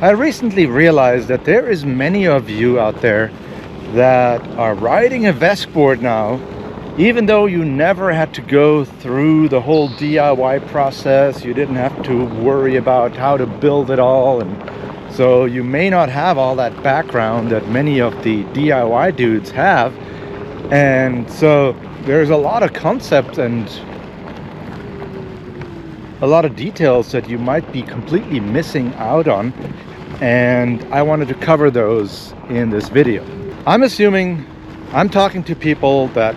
I recently realized that there is many of you out there that are riding a VESC board now, even though you never had to go through the whole DIY process. You didn't have to worry about how to build it all, and so you may not have all that background that many of the DIY dudes have. And so there's a lot of concepts and a lot of details that you might be completely missing out on, and I wanted to cover those in this video. I'm assuming I'm talking to people that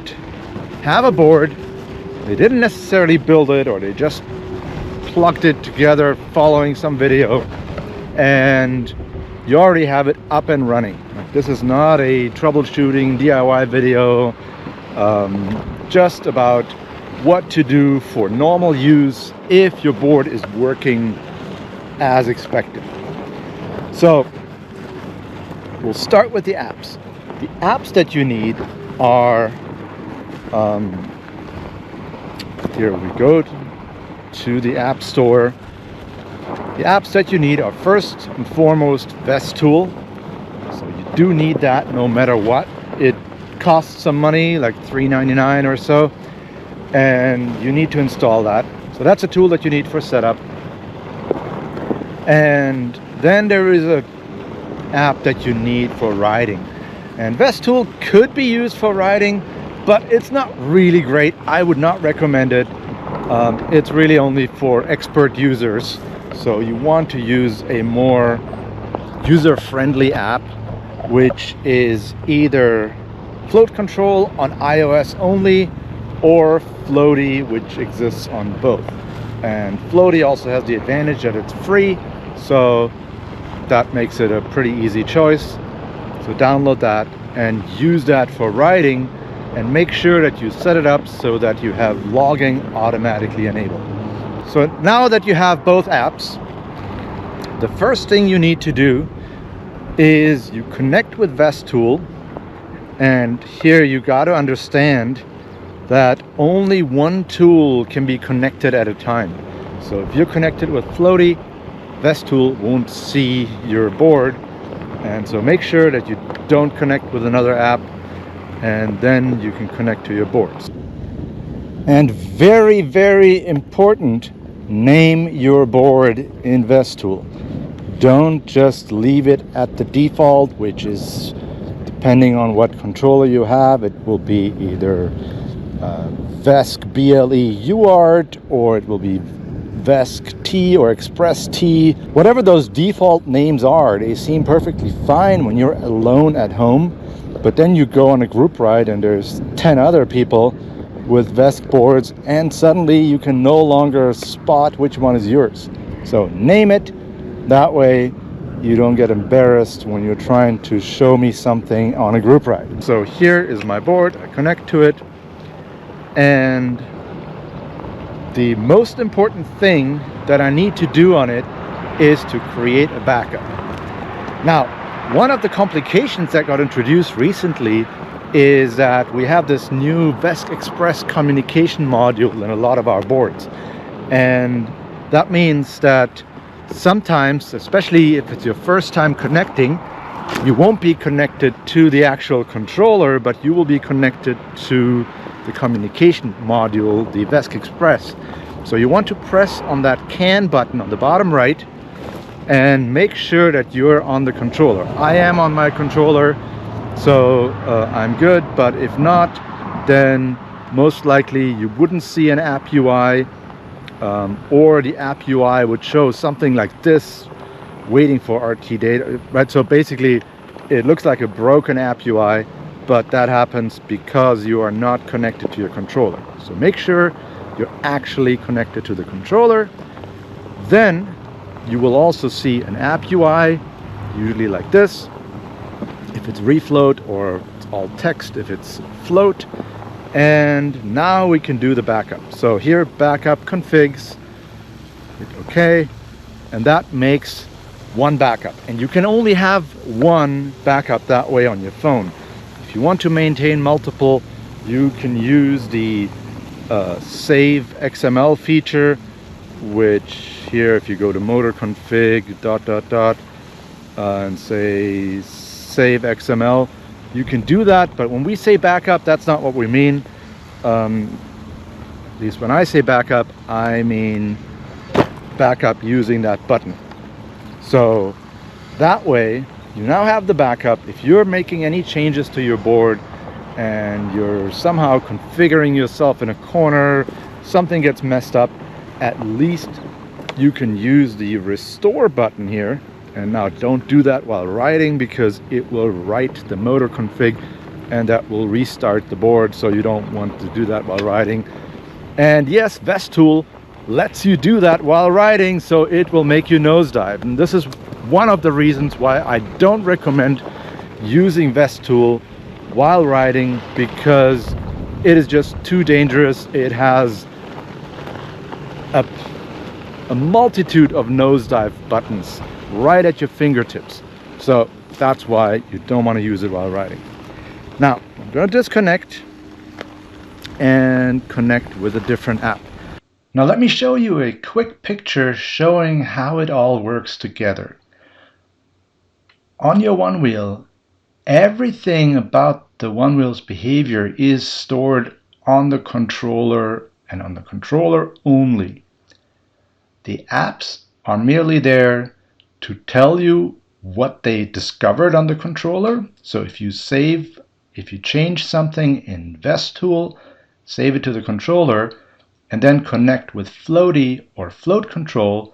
have a board, they didn't necessarily build it, or they just plugged it together following some video, and you already have it up and running. This is not a troubleshooting DIY video, just about what to do for normal use if your board is working as expected. So we'll start with the apps. The apps that you need are, here we go to the App Store. The apps that you need are first and foremost VESC Tool. So you do need that no matter what. It costs some money, like $3.99 or so, and you need to install that. So that's a tool that you need for setup. And then there is a app that you need for riding. And VESC Tool could be used for riding, but it's not really great. I would not recommend it. It's really only for expert users. So you want to use a more user-friendly app, which is either Float Control on iOS only, or Floaty, which exists on both. And Floaty also has the advantage that it's free, so that makes it a pretty easy choice. So download that and use that for riding, and make sure that you set it up so that you have logging automatically enabled. So now that you have both apps, the first thing you need to do is you connect with VESC Tool. And here you got to understand that only one tool can be connected at a time. So if you're connected with Floaty, VESC Tool won't see your board, and so make sure that you don't connect with another app, and then you can connect to your boards. And very, very important, name your board in VESC Tool. Don't just leave it at the default, which is, depending on what controller you have, it will be either VESC BLE UART, or it will be VESC T or Express T. Whatever those default names are, they seem perfectly fine when you're alone at home, but then you go on a group ride and there's 10 other people with VESC boards, and suddenly you can no longer spot which one is yours. So name it, that way you don't get embarrassed when you're trying to show me something on a group ride. So here is my board, I connect to it, and the most important thing that I need to do on it is to create a backup. Now, one of the complications that got introduced recently is that we have this new VESC Express communication module in a lot of our boards. And that means that sometimes, especially if it's your first time connecting, you won't be connected to the actual controller, but you will be connected to the communication module, the VESC Express. So you want to press on that can button on the bottom right and make sure that you're on the controller. I am on my controller, so I'm good, but if not, then most likely you wouldn't see an app UI, or the app UI would show something like this, waiting for RT data, right? So basically it looks like a broken app UI, but that happens because you are not connected to your controller. So make sure you're actually connected to the controller. Then you will also see an app UI, usually like this, if it's refloat, or it's all text if it's float. And now we can do the backup. So here, backup configs, hit OK, and that makes one backup. And you can only have one backup that way on your phone. If you want to maintain multiple, you can use the save XML feature, which here, if you go to motor config ... and say save XML, you can do that. But when we say backup, that's not what we mean. At least when I say backup, I mean backup using that button. So that way you now have the backup. If you're making any changes to your board and you're somehow configuring yourself in a corner, something gets messed up, at least you can use the restore button here. And now don't do that while writing, because it will write the motor config and that will restart the board, so you don't want to do that while writing. And yes, VESC Tool lets you do that while writing, so it will make you nosedive. And this is one of the reasons why I don't recommend using VESC Tool while writing, because it is just too dangerous. It has a multitude of nosedive buttons right at your fingertips. So that's why you don't want to use it while writing. Now, I'm going to disconnect and connect with a different app. Now let me show you a quick picture showing how it all works together. On your Onewheel, everything about the Onewheel's behavior is stored on the controller and on the controller only. The apps are merely there to tell you what they discovered on the controller. So if you change something in VESC Tool, save it to the controller, and then connect with Floaty or Float Control,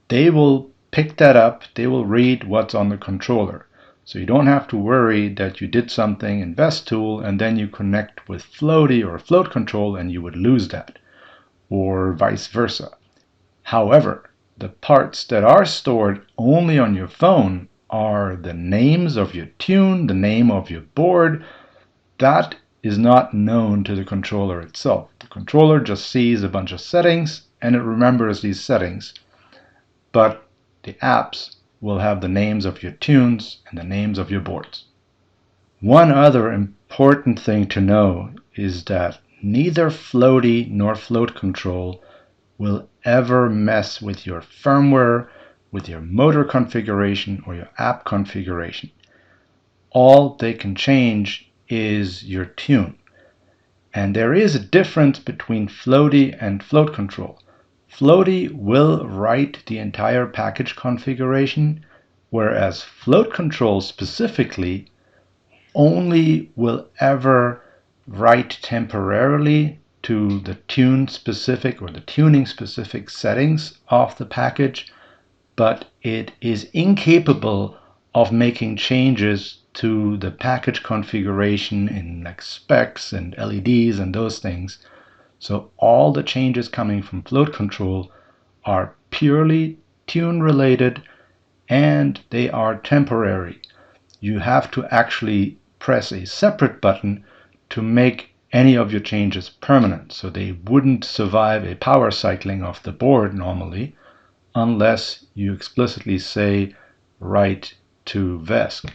they will pick that up, they will read what's on the controller. So you don't have to worry that you did something in VESC Tool and then you connect with Floaty or Float Control and you would lose that, or vice versa. However, the parts that are stored only on your phone are the names of your tune, the name of your board. That is not known to the controller itself. The controller just sees a bunch of settings and it remembers these settings. But the apps will have the names of your tunes and the names of your boards. One other important thing to know is that neither Floaty nor Float Control will ever mess with your firmware, with your motor configuration, or your app configuration. All they can change is your tune. And there is a difference between Floaty and Float Control. Floaty will write the entire package configuration, whereas Float Control specifically only will ever write temporarily to the tune specific or the tuning specific settings of the package, but it is incapable of making changes to the package configuration in like specs and LEDs and those things. So all the changes coming from Float Control are purely tune related and they are temporary. You have to actually press a separate button to make any of your changes permanent. So they wouldn't survive a power cycling of the board normally unless you explicitly say write to VESC.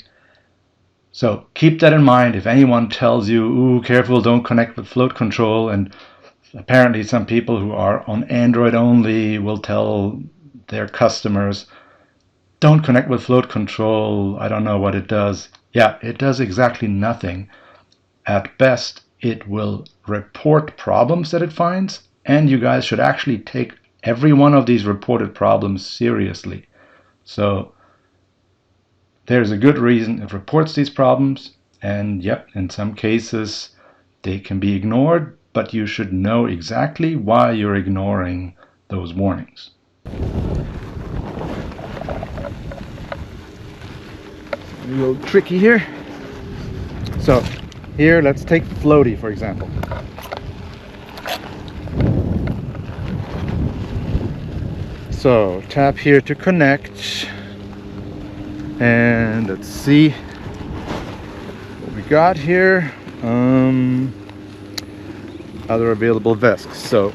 So keep that in mind. If anyone tells you, ooh, careful, don't connect with Float Control, and apparently some people who are on Android only will tell their customers, don't connect with Float Control, I don't know what it does. Yeah, it does exactly nothing. At best, it will report problems that it finds, and you guys should actually take every one of these reported problems seriously. So there's a good reason it reports these problems, and yep, in some cases they can be ignored, but you should know exactly why you're ignoring those warnings. A little tricky here. So here, let's take Floaty, for example. So tap here to connect. And let's see what we got here. Other available VESCs.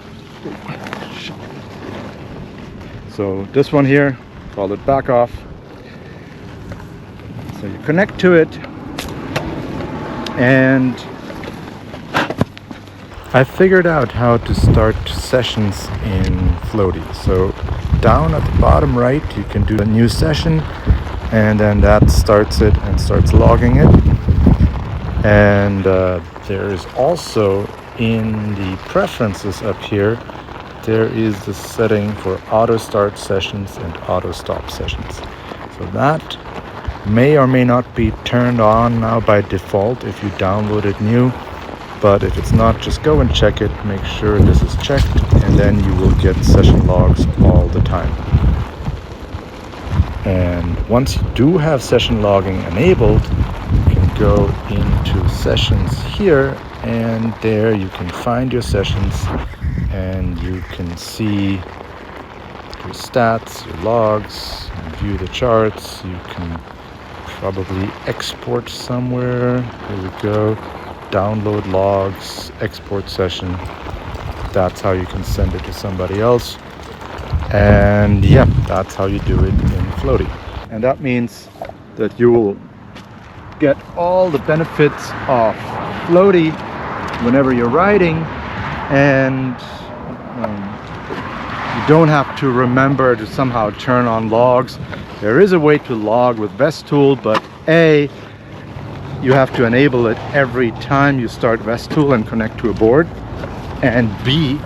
So this one here, call it back off. So you connect to it. And I figured out how to start sessions in Floaty. So down at the bottom right, you can do a new session. and then that starts it and starts logging it. And there is also in the preferences up here, there is the setting for auto start sessions and auto stop sessions. So that may or may not be turned on now by default if you download it new, but if it's not, just go and check it, make sure this is checked, and then you will get session logs all the time. And once you do have session logging enabled, you can go into sessions here, and there you can find your sessions and you can see your stats, your logs, and view the charts. You can probably export somewhere. Here we go. Download logs, export session. That's how you can send it to somebody else. And yeah, that's how you do it in Floaty. And that means that you will get all the benefits of Floaty whenever you're writing, and you don't have to remember to somehow turn on logs. There is a way to log with VESC Tool, but A, you have to enable it every time you start VESC Tool and connect to a board, and B,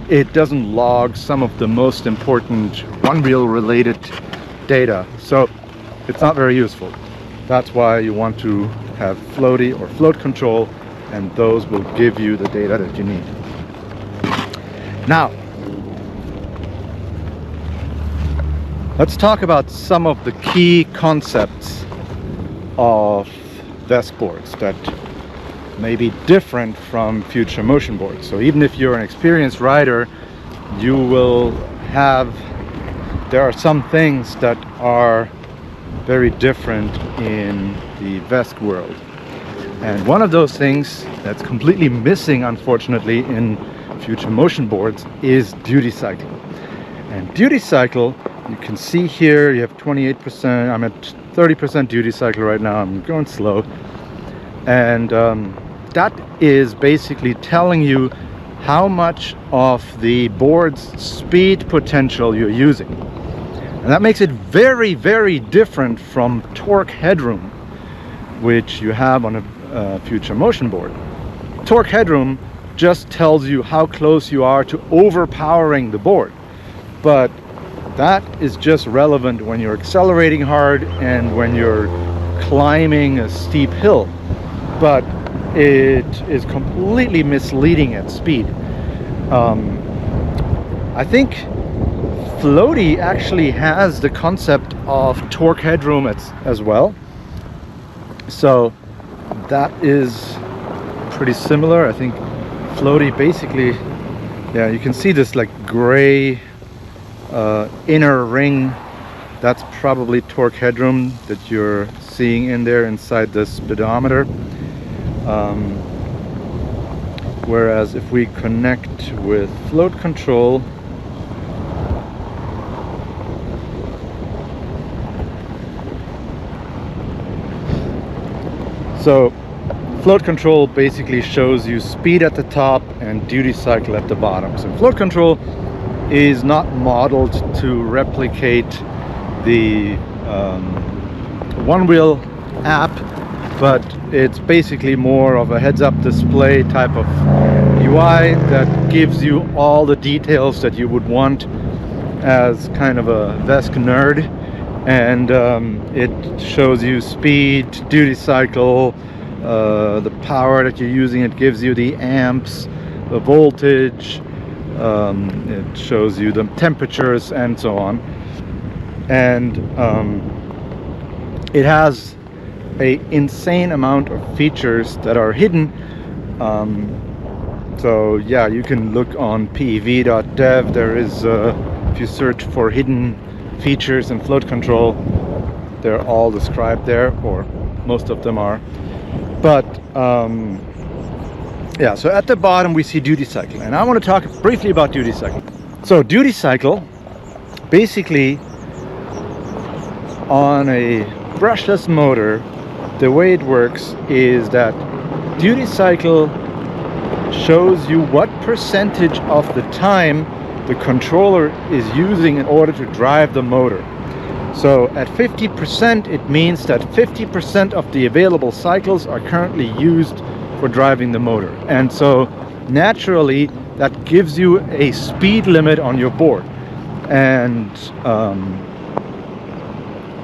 it doesn't log some of the most important Onewheel related data, so it's not very useful. That's why you want to have Floaty or float control, and those will give you the data that you need. Now, let's talk about some of the key concepts of VESC boards that may be different from future motion boards. So even if you're an experienced rider, you will have, there are some things that are very different in the VESC world. And one of those things that's completely missing, unfortunately, in future motion boards is duty cycle. And duty cycle, you can see here, you have 28%, I'm at 30% duty cycle right now, I'm going slow. And that is basically telling you how much of the board's speed potential you're using. And that makes it very, very different from torque headroom, which you have on a future motion board. Torque headroom just tells you how close you are to overpowering the board, but that is just relevant when you're accelerating hard and when you're climbing a steep hill, but it is completely misleading at speed. I think Floaty actually has the concept of torque headroom as well, so that is pretty similar. I think Floaty basically, yeah, you can see this like gray inner ring. That's probably torque headroom that you're seeing in there inside the speedometer. Whereas if we connect with float control, so float control basically shows you speed at the top and duty cycle at the bottom. So float control is not modeled to replicate the Onewheel app, but it's basically more of a heads-up display type of UI that gives you all the details that you would want as kind of a VESC nerd. And it shows you speed, duty cycle, the power that you're using. It gives you the amps, the voltage, it shows you the temperatures and so on. And it has an insane amount of features that are hidden. So yeah, you can look on pev.dev. There is, if you search for hidden features and float control, they're all described there, or most of them are. But yeah, so at the bottom we see duty cycle, and I want to talk briefly about duty cycle. So duty cycle, basically on a brushless motor, the way it works is that duty cycle shows you what percentage of the time the controller is using in order to drive the motor. So at 50%, it means that 50% of the available cycles are currently used for driving the motor. And so naturally, that gives you a speed limit on your board. And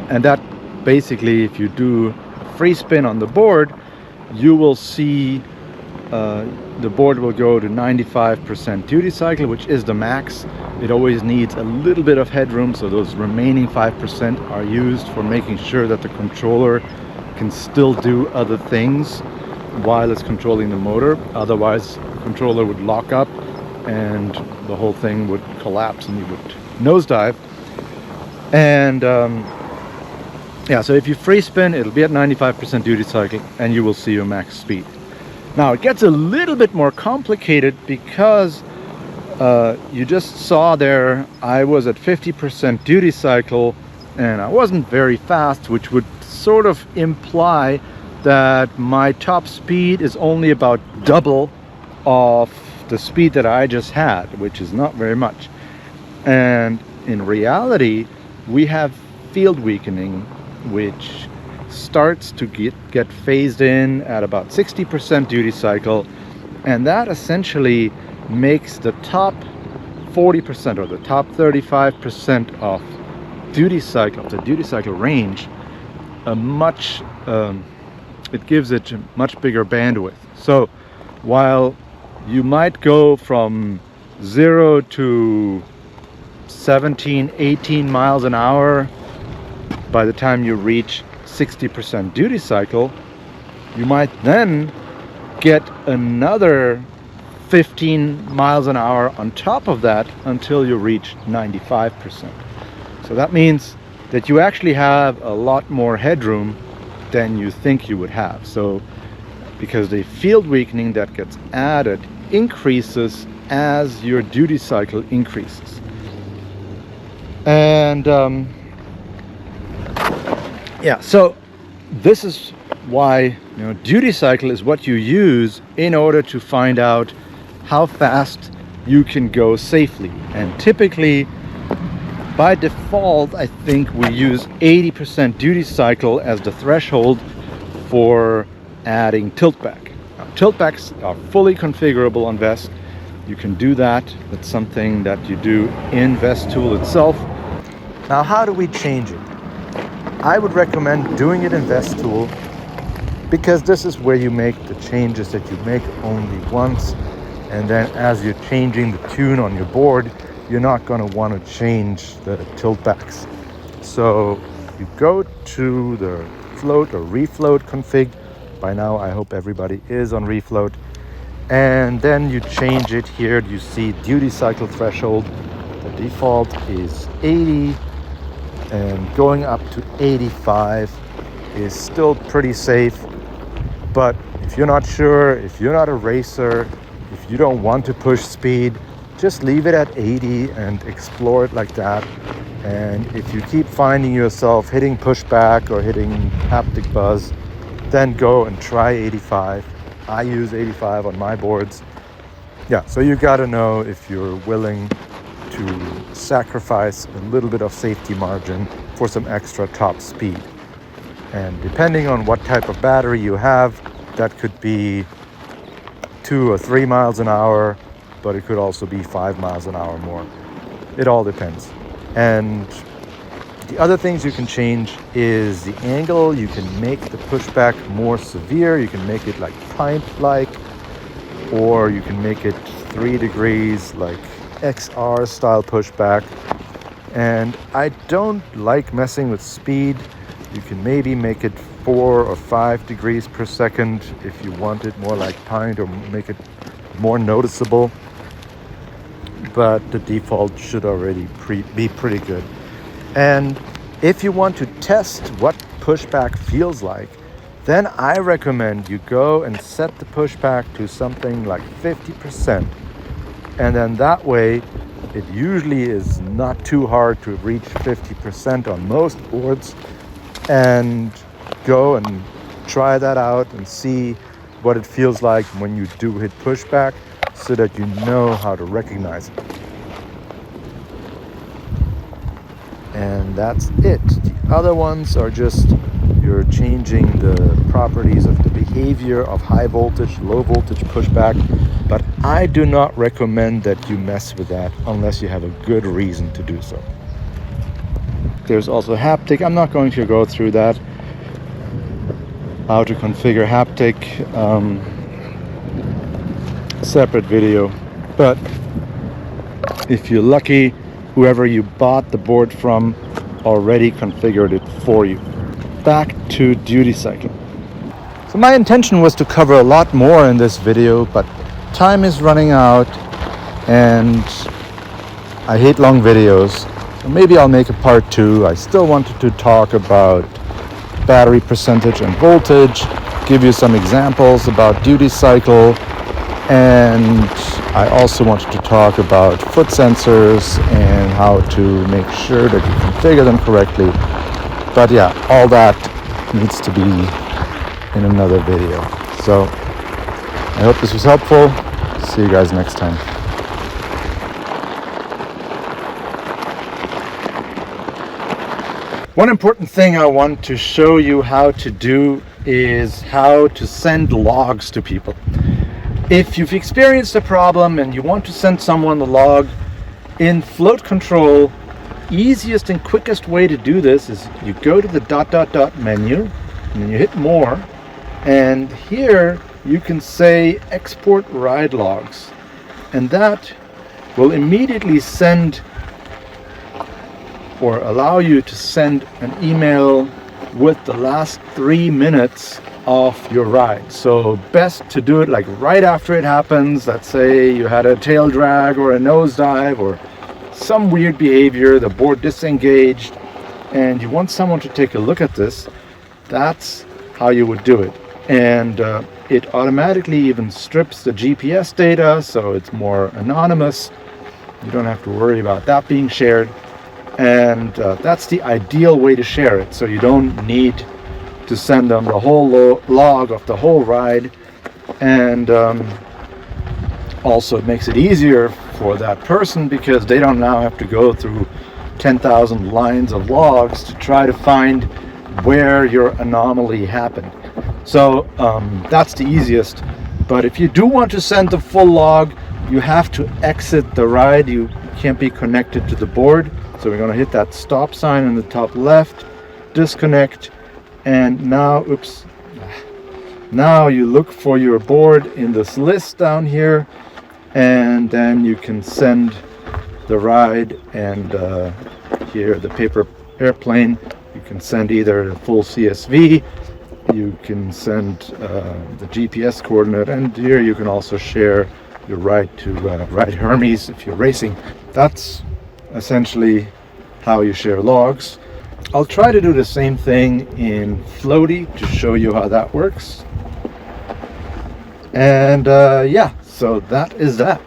that basically, if you do a free spin on the board, you will see the board will go to 95% duty cycle, which is the max. It always needs a little bit of headroom, so those remaining 5% are used for making sure that the controller can still do other things while it's controlling the motor. Otherwise, the controller would lock up and the whole thing would collapse and you would nosedive. And yeah, so if you free spin, it'll be at 95% duty cycle and you will see your max speed. Now it gets a little bit more complicated because you just saw there I was at 50% duty cycle and I wasn't very fast, which would sort of imply that my top speed is only about double of the speed that I just had, which is not very much. And in reality, we have field weakening, which starts to get phased in at about 60% duty cycle, and that essentially makes the top 40% or the top 35% of duty cycle, of the duty cycle range, it gives it a much bigger bandwidth. So while you might go from 0 to 17, 18 miles an hour by the time you reach 60% duty cycle, you might then get another 15 miles an hour on top of that until you reach 95%. So that means that you actually have a lot more headroom than you think you would have. So because the field weakening that gets added increases as your duty cycle increases. And yeah, so this is why, duty cycle is what you use in order to find out how fast you can go safely. And typically, by default, I think we use 80% duty cycle as the threshold for adding tiltback. Now, tiltbacks are fully configurable on VESC. You can do that. That's something that you do in VESC Tool itself. Now, how do we change it? I would recommend doing it in VESC Tool because this is where you make the changes that you make only once, and then as you're changing the tune on your board, you're not going to want to change the tiltbacks. So you go to the float or refloat config. By now I hope everybody is on refloat, and then you change it here. You see duty cycle threshold. The default is 80, and going up to 85 is still pretty safe. But if you're not sure, if you're not a racer, if you don't want to push speed, just leave it at 80 and explore it like that. And if you keep finding yourself hitting pushback or hitting haptic buzz, then go and try 85. I use 85 on my boards. Yeah, so you got to know if you're willing to sacrifice a little bit of safety margin for some extra top speed. And depending on what type of battery you have, that could be 2 or 3 miles an hour, but it could also be 5 miles an hour more. It all depends. And the other things you can change is the angle. You can make the pushback more severe. You can make it like pint-like, or you can make it 3 degrees like XR style pushback. And I don't like messing with speed. You can maybe make it 4 or 5 degrees per second if you want it more like pint, or make it more noticeable. But the default should already be pretty good. And if you want to test what pushback feels like, then I recommend you go and set the pushback to something like 50%. And then that way, it usually is not too hard to reach 50% on most boards. And go and try that out and see what it feels like when you do hit pushback, so that you know how to recognize it. and that's it. The other ones are just you're changing the properties of the behavior of high voltage, low voltage pushback, but I do not recommend that you mess with that unless you have a good reason to do so. There's also Haptic. I'm not going to go through that, how to configure Haptic, separate video, but if you're lucky, whoever you bought the board from already configured it for you. Back to duty cycle. So my intention was to cover a lot more in this video, but time is running out and I hate long videos. So maybe I'll make a part 2. I still wanted to talk about battery percentage and voltage, give you some examples about duty cycle, and I also wanted to talk about foot sensors and how to make sure that you configure them correctly. But yeah, all that needs to be in another video. So I hope this was helpful. See you guys next time. One important thing I want to show you how to do is how to send logs to people. If you've experienced a problem and you want to send someone the log in float control, easiest and quickest way to do this is you go to the ... menu and then you hit more, and here you can say export ride logs, and that will immediately send or allow you to send an email with the last 3 minutes of your ride. So best to do it like right after it happens. Let's say you had a tail drag or a nosedive or some weird behavior, the board disengaged, and you want someone to take a look at this. That's how you would do it. And it automatically even strips the GPS data, so it's more anonymous. You don't have to worry about that being shared. And that's the ideal way to share it, so you don't need to send them the whole log of the whole ride. And also it makes it easier for that person because they don't now have to go through 10,000 lines of logs to try to find where your anomaly happened. So that's the easiest. But if you do want to send the full log, you have to exit the ride. You can't be connected to the board. So we're going to hit that stop sign in the top left, disconnect, and now, oops, now you look for your board in this list down here, and then you can send the ride. And here, the paper airplane, you can send either the full CSV, you can send the GPS coordinate, and here you can also share your ride to Ride Hermes if you're racing. That's essentially how you share logs. I'll try to do the same thing in Floaty to show you how that works. And yeah, so that is that.